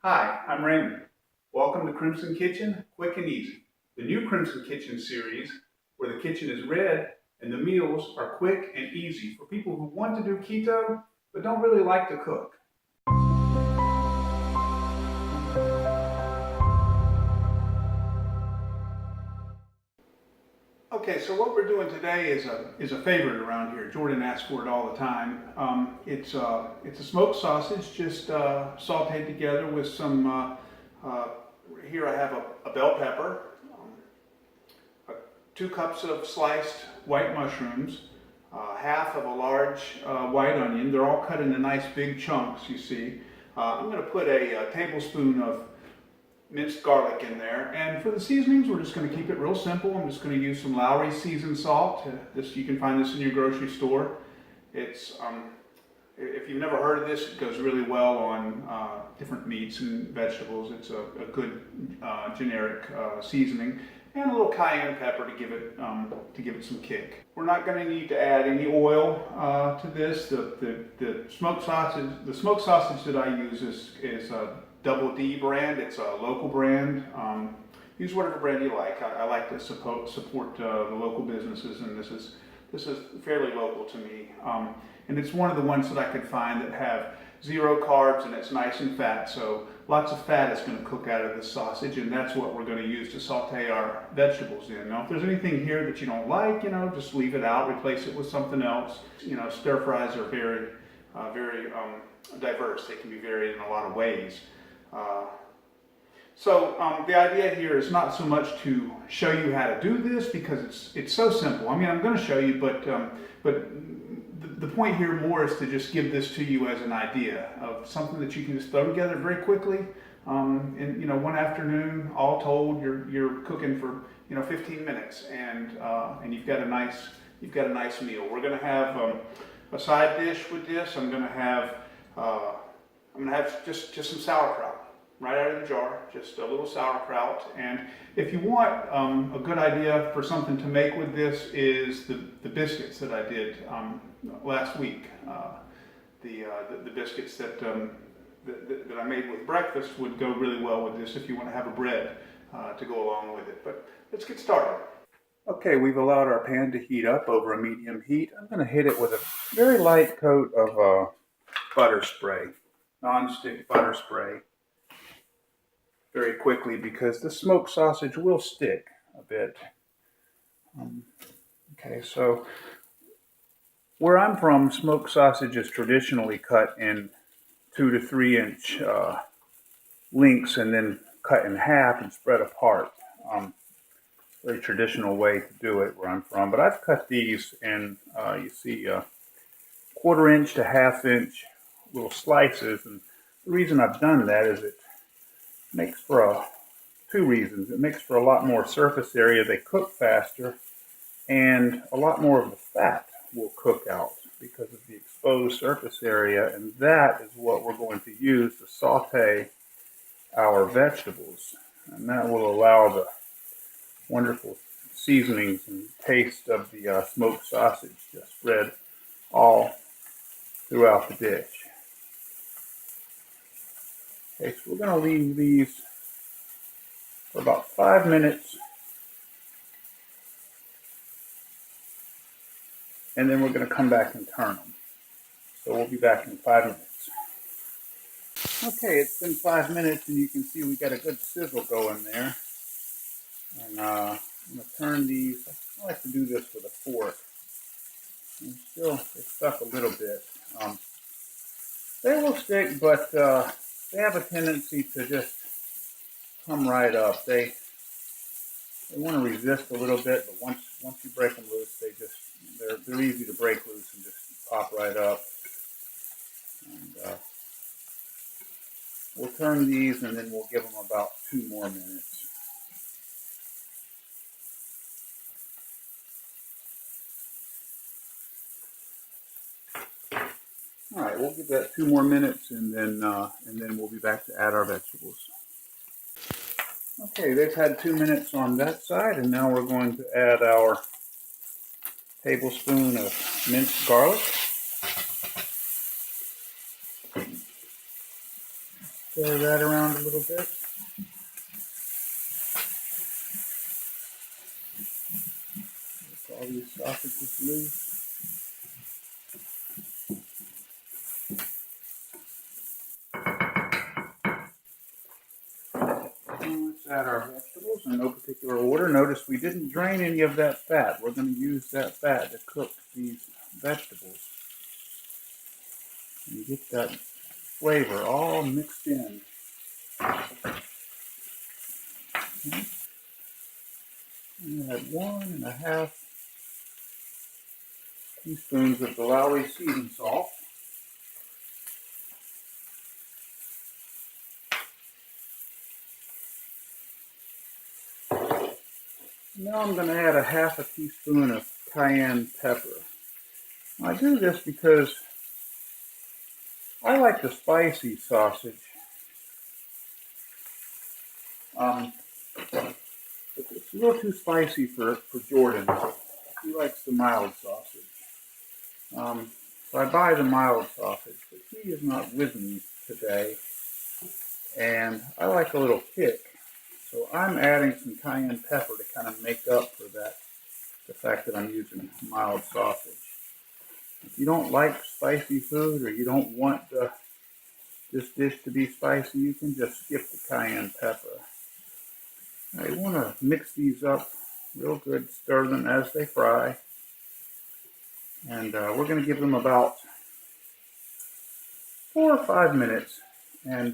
Hi, I'm Raymond. Welcome to Crimson Kitchen, Quick and Easy. The new Crimson Kitchen series, where the kitchen is red and the meals are quick and easy for people who want to do keto but don't really like to cook. Okay, so what we're doing today is a favorite around here. Jordan asks for it all the time. It's a smoked sausage, just sauteed together with some. Here I have a bell pepper, 2 cups of sliced white mushrooms, half of a large white onion. They're all cut into nice big chunks. You see. I'm going to put a tablespoon of minced garlic in there, and for the seasonings we're just going to keep it real simple. I'm just going to use some Lowry seasoned salt. You can find this in your grocery store. It's if you've never heard of this, it goes really well on different meats and vegetables. It's a good generic seasoning, and a little cayenne pepper to give it some kick. We're not going to need to add any oil to this. The smoked sausage that I use is Double D brand. It's a local brand. Use whatever brand you like. I like to support the local businesses, and this is fairly local to me. And it's one of the ones that I could find that have 0 carbs, and it's nice and fat. So lots of fat is going to cook out of this sausage, and that's what we're going to use to saute our vegetables in. Now, if there's anything here that you don't like, just leave it out, replace it with something else. Stir fries are very diverse. They can be varied in a lot of ways. The idea here is not so much to show you how to do this, because it's so simple. I mean, I'm going to show you, but the point here more is to just give this to you as an idea of something that you can just throw together very quickly. In one afternoon, all told, you're cooking for 15 minutes, and you've got a nice meal. We're going to have a side dish with this. I'm going to have just some sauerkraut right out of the jar, just a little sauerkraut. And if you want, a good idea for something to make with this is the biscuits that I did last week. The biscuits that I made with breakfast would go really well with this if you want to have a bread to go along with it. But let's get started. Okay, we've allowed our pan to heat up over a medium heat. I'm going to hit it with a very light coat of butter spray, non-stick butter spray, very quickly, because the smoked sausage will stick a bit. Okay, so where I'm from, smoked sausage is traditionally cut in 2 to 3 inch lengths and then cut in half and spread apart. Very traditional way to do it where I'm from. But I've cut these in, you see, 1/4 inch to 1/2 inch little slices. And the reason I've done that is it makes for 2 reasons. It makes for a lot more surface area. They cook faster, and a lot more of the fat will cook out because of the exposed surface area, and that is what we're going to use to saute our vegetables, and that will allow the wonderful seasonings and taste of the smoked sausage to spread all throughout the dish. Okay, so we're going to leave these for about 5 minutes, and then we're going to come back and turn them. So we'll be back in 5 minutes. Okay, it's been 5 minutes, and you can see we got a good sizzle going there. And I'm going to turn these. I like to do this with a fork. And still, it's stuck a little bit. They will stick, but they have a tendency to just come right up. They want to resist a little bit, but once you break them loose, they're easy to break loose and just pop right up. And we'll turn these, and then we'll give them about 2 more minutes. All right, we'll give that 2 more minutes, and then we'll be back to add our vegetables. Okay, they've had 2 minutes on that side, and now we're going to add our tablespoon of minced garlic. Stir that around a little bit. Get all these sausages loose. Let's add our vegetables in no particular order. Notice we didn't drain any of that fat. We're going to use that fat to cook these vegetables and get that flavor all mixed in. Okay. And add 1.5 teaspoons of the Lowry seasoning salt. Now I'm going to add 1/2 teaspoon of cayenne pepper. I do this because I like the spicy sausage. It's a little too spicy for Jordan. He likes the mild sausage. So I buy the mild sausage, but he is not with me today. And I like a little kick. So I'm adding some cayenne pepper to kind of make up for that, the fact that I'm using mild sausage. If you don't like spicy food or you don't want this dish to be spicy, you can just skip the cayenne pepper. I want to mix these up real good, stir them as they fry. And we're going to give them about 4 or 5 minutes, and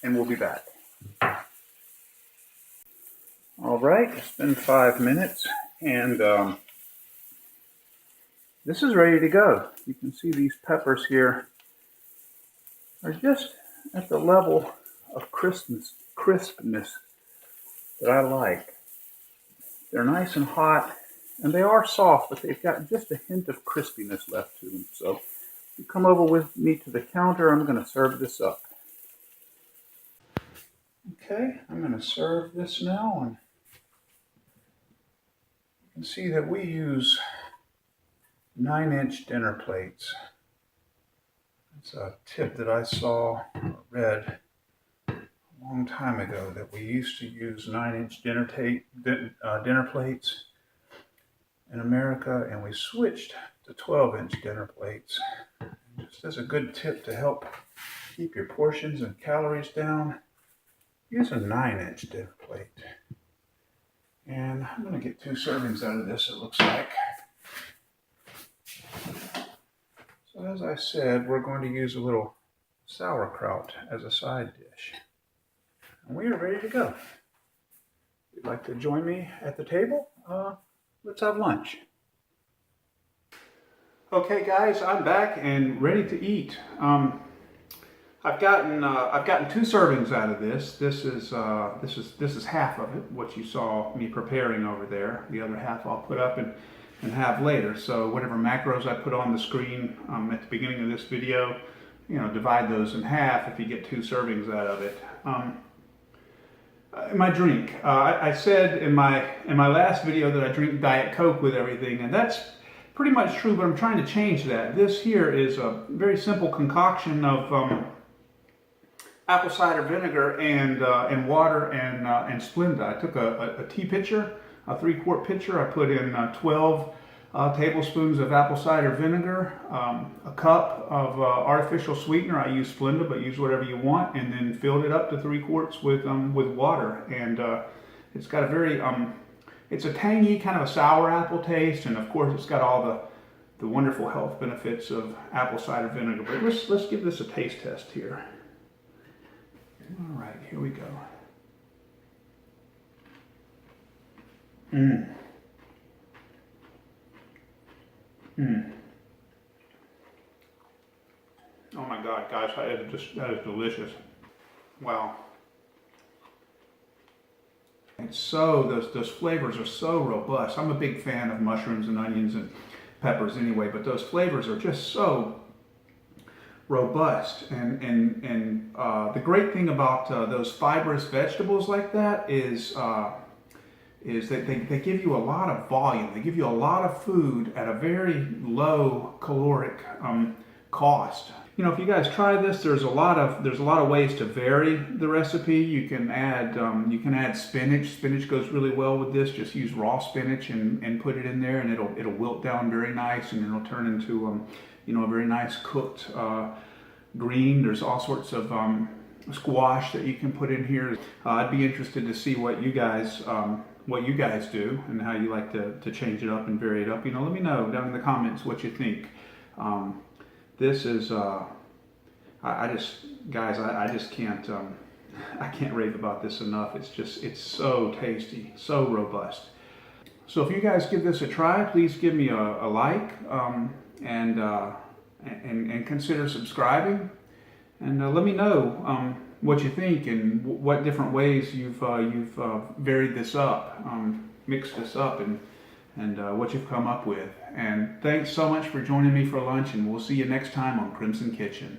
we'll be back. All right, it's been 5 minutes, and this is ready to go. You can see these peppers here are just at the level of crispness that I like. They're nice and hot, and they are soft, but they've got just a hint of crispiness left to them. So if you come over with me to the counter, I'm going to serve this up. Okay, I'm going to serve this now, and you can see that we use 9-inch dinner plates. It's a tip that I saw or read a long time ago, that we used to use 9-inch dinner plates in America, and we switched to 12-inch dinner plates. Just as a good tip to help keep your portions and calories down, use a 9-inch dinner plate. And I'm going to get 2 servings out of this, it looks like. So as I said, we're going to use a little sauerkraut as a side dish. And we are ready to go. If you'd like to join me at the table, let's have lunch. Okay guys, I'm back and ready to eat. I've gotten 2 servings out of this. This is half of it, what you saw me preparing over there. The other half I'll put up and have later. So whatever macros I put on the screen at the beginning of this video, divide those in half if you get 2 servings out of it. My drink. I said in my last video that I drink Diet Coke with everything, and that's pretty much true, but I'm trying to change that. This here is a very simple concoction of apple cider vinegar and water and Splenda. I took a tea pitcher, a 3-quart pitcher. I put in 12 tablespoons of apple cider vinegar, a cup of artificial sweetener. I use Splenda, but use whatever you want, and then filled it up to 3 quarts with water. And it's got a very it's a tangy, kind of a sour apple taste, and of course it's got all the wonderful health benefits of apple cider vinegar. But let's give this a taste test here. All right, here we go. Oh my God, guys, that is delicious. Wow. It's so, those flavors are so robust. I'm a big fan of mushrooms and onions and peppers anyway, but those flavors are just so robust. And the great thing about those fibrous vegetables like that is that they give you a lot of volume. They give you a lot of food at a very low caloric cost. you know, if you guys try this, there's a lot of ways to vary the recipe. You can add spinach. Spinach goes really well with this. Just use raw spinach and put it in there, and it'll wilt down very nice, and it'll turn into you know, a very nice cooked green. There's all sorts of squash that you can put in here. I'd be interested to see what you guys do and how you like to change it up and vary it up. You know, let me know down in the comments what you think. This is I just can't I can't rave about this enough. It's so tasty, so robust. So if you guys give this a try, please give me a like and consider subscribing, and let me know what you think and what different ways you've varied this up, mixed this up, and what you've come up with. And thanks so much for joining me for lunch, and we'll see you next time on Crimson Kitchen.